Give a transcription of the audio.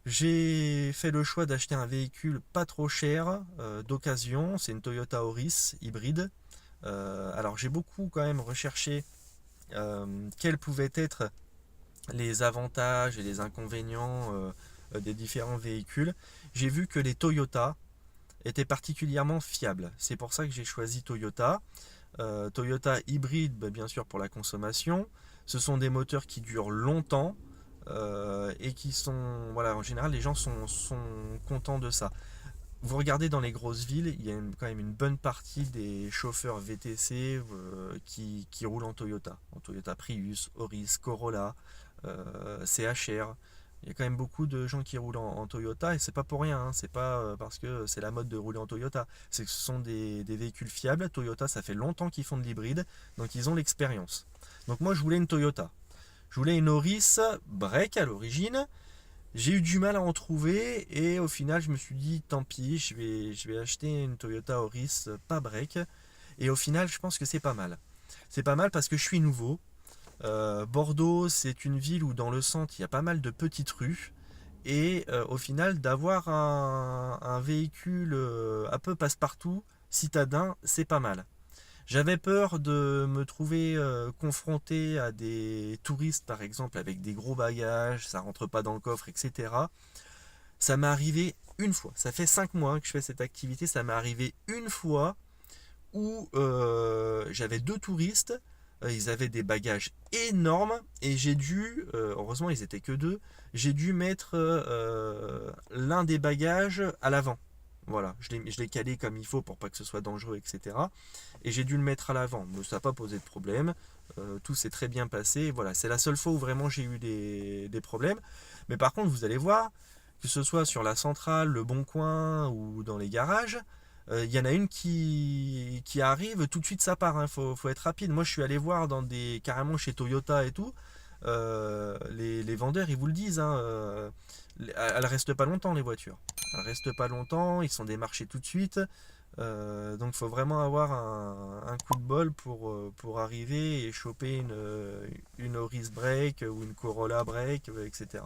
J'ai fait le choix d'acheter un véhicule pas trop cher, d'occasion. C'est une Toyota Auris hybride. Alors j'ai beaucoup quand même recherché quels pouvaient être les avantages et les inconvénients des différents véhicules. J'ai vu que les Toyota étaient particulièrement fiables. C'est pour ça que j'ai choisi Toyota. Toyota hybride, bah, bien sûr pour la consommation. Ce sont des moteurs qui durent longtemps et qui sont, voilà, en général, les gens sont contents de ça. Vous regardez dans les grosses villes, il y a quand même une bonne partie des chauffeurs VTC qui roulent en Toyota Prius, Auris, Corolla, CHR. Il y a quand même beaucoup de gens qui roulent en Toyota et c'est pas pour rien, hein. C'est pas parce que c'est la mode de rouler en Toyota. C'est que ce sont des véhicules fiables. Toyota, ça fait longtemps qu'ils font de l'hybride, donc ils ont l'expérience. Donc moi, je voulais une Toyota. Je voulais une Auris break à l'origine. J'ai eu du mal à en trouver et au final je me suis dit tant pis, je vais acheter une Toyota Auris pas break. Et au final je pense que c'est pas mal. C'est pas mal parce que je suis nouveau. Bordeaux c'est une ville où dans le centre il y a pas mal de petites rues. Et au final d'avoir un véhicule un peu passe-partout, citadin, c'est pas mal. J'avais peur de me trouver confronté à des touristes, par exemple, avec des gros bagages, ça rentre pas dans le coffre, etc. Ça m'est arrivé une fois. Ça fait 5 mois que je fais cette activité. Ça m'est arrivé une fois où j'avais deux touristes. Ils avaient des bagages énormes et j'ai dû, heureusement ils étaient que deux, j'ai dû mettre l'un des bagages à l'avant. Voilà, je l'ai calé comme il faut pour pas que ce soit dangereux, etc. Et j'ai dû le mettre à l'avant. Mais ça n'a pas posé de problème. Tout s'est très bien passé. Voilà, c'est la seule fois où vraiment j'ai eu des problèmes. Mais par contre, vous allez voir, que ce soit sur la centrale, le Bon Coin ou dans les garages, il y en a une qui arrive, tout de suite ça part, hein. Faut être rapide. Moi je suis allé voir carrément chez Toyota et tout. Les vendeurs ils vous le disent, hein, elles restent pas longtemps les voitures. Elles restent pas longtemps, ils sont démarchés tout de suite. Donc il faut vraiment avoir un coup de bol pour arriver et choper une Auris Break ou une Corolla Break, etc.